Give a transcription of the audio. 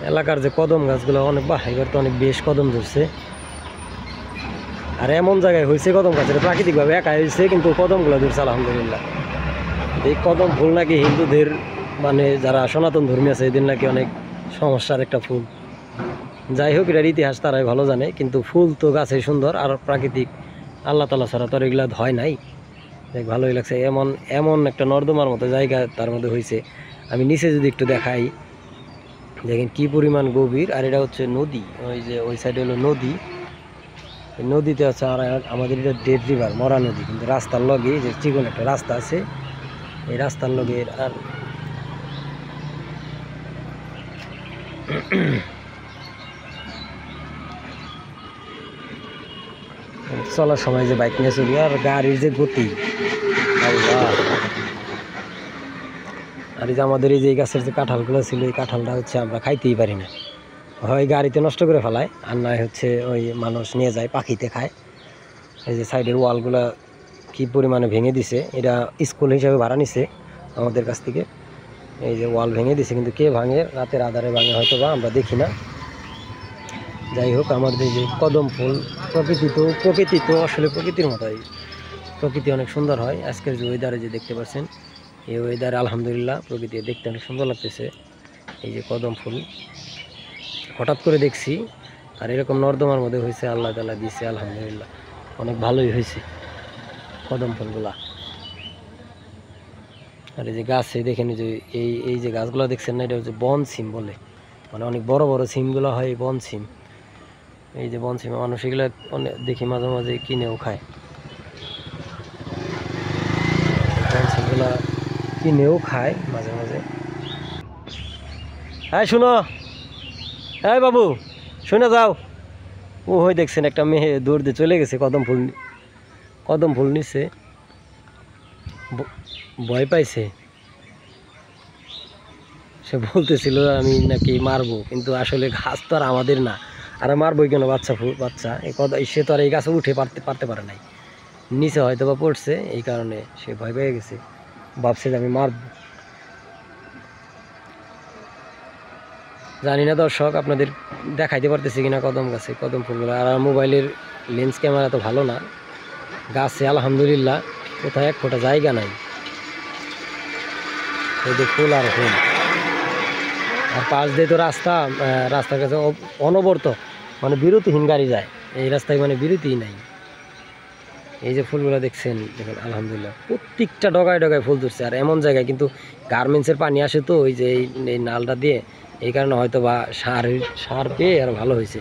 এলাকার যে কদম গাছগুলো অনেক এবার তো অনেক বেশ কদম ধরছে। আর এমন জায়গায় হয়েছে কদম গাছের প্রাকৃতিকভাবে একা হয়েছে, কিন্তু কদমগুলো ধরছে আলহামদুলিল্লাহ। এই কদম ফুল নাকি হিন্দুদের মানে যারা সনাতন ধর্মী আছে এদের নাকি অনেক সমস্যার একটা ফুল। যাই হোক, এটার ইতিহাস তারাই ভালো জানে, কিন্তু ফুল তো গাছে সুন্দর আর প্রাকৃতিক, আল্লাহ তালা ছাড়া তো এগুলা হয় নাই। দেখ ভালোই লাগছে। এমন এমন একটা নর্দমার মতো জায়গা তার মধ্যে হয়েছে। আমি নিচে যদি একটু দেখাই, দেখেন কি পরিমাণ গভীর। আর এটা হচ্ছে নদী, ওই যে ওই সাইডে হলো নদী। নদীতে হচ্ছে আর আমাদের এটা ডেড রিভার, মরা নদী, কিন্তু রাস্তার লগে যে চিকন একটা রাস্তা আছে, এই রাস্তার লগে আর চলার সময় যে বাইক নিয়ে চলি আর গাড়ির যে গতি, আর এই যে আমাদের এই যে গাছের যে কাঁঠালগুলো ছিল, এই কাঁঠালটা হচ্ছে আমরা খাইতেই পারি না, হয় গাড়িতে নষ্ট করে ফেলায়, আর নয় হচ্ছে ওই মানুষ নিয়ে যায় পাখিতে খায়। এই যে সাইডের ওয়ালগুলা কি পরিমাণে ভেঙে দিছে, এটা স্কুল হিসাবে ভাড়া নিছে আমাদের কাছ থেকে। এই যে ওয়াল ভেঙে দিছে, কিন্তু কে ভাঙে, রাতের আধারে ভাঙে হয়তো বা, আমরা দেখি না। যাই হোক, আমাদের এই যে কদম ফুল, প্রকৃতি তো আসলে প্রকৃতির মতোই, প্রকৃতি অনেক সুন্দর হয়। আজকের যে ওয়েদারে যে দেখতে পাচ্ছেন, এই ওয়েদারে আলহামদুলিল্লাহ প্রকৃতি দেখতে অনেক সুন্দর লাগতেছে। এই যে কদম ফুল হঠাৎ করে দেখছি, আর এরকম নর্দমার মধ্যে হয়েছে, আল্লাহ তাআলা দিয়েছে, আলহামদুলিল্লাহ অনেক ভালোই হয়েছে কদম ফুলগুলা। আর এই যে গাছে দেখেন, যে এই যে গাছগুলো দেখছেন না, এটা হচ্ছে বন সিম বলে, মানে অনেক বড় বড় সিমগুলো হয় এই বন সিম। এই যে বন সিম মানুষ এগুলো অনেক দেখি মাঝে মাঝে কিনেও খায়, বন সিমগুলা কিনেও খায় মাঝে মাঝে। হ্যাঁ শুনো, হ্যাঁ বাবু শুনে যাও। ও হয়ে দেখছেন একটা মেয়ে দৌড় দিয়ে চলে গেছে কদম ফুল নিচ্ছে, ভয় পাইছে। সে বলতেছিল আমি নাকি মারবো, কিন্তু আসলে গাছ তো আর আমাদের না, আর মারবই কেন, বাচ্চা সে তো আর এই গাছে উঠে পারতে পারে নাই, নিচে হয়তো বা পড়ছে, এই কারণে সে ভয় পেয়ে গেছে, ভাবছে যে আমি মারব। জানি না দর্শক আপনাদের দেখাইতে পারতেছি কিনা কদম গাছে কদম ফুলগুলো, আর মোবাইলের লেন্স ক্যামেরা তো ভালো না, গাছে আলহামদুলিল্লাহ কোথায় এক ফোঁটা জায়গা নাই, এই যে ফুল আর ফুল। আর পাশ দিয়ে তো রাস্তার কাছে অনবরত মানে বিরতিহীন গাড়ি যায়, এই রাস্তায় মানে বিরতিই নাই। এই যে ফুলগুলো দেখছেন, দেখেন আলহামদুলিল্লাহ প্রত্যেকটা ডগায় ডগায় ফুল ধরছে। আর এমন জায়গায় কিন্তু গার্মেন্টসের পানি আসে তো ওই যে এই নালটা দিয়ে, এই কারণে হয়তো বা সার পেয়ে আর ভালো হয়েছে।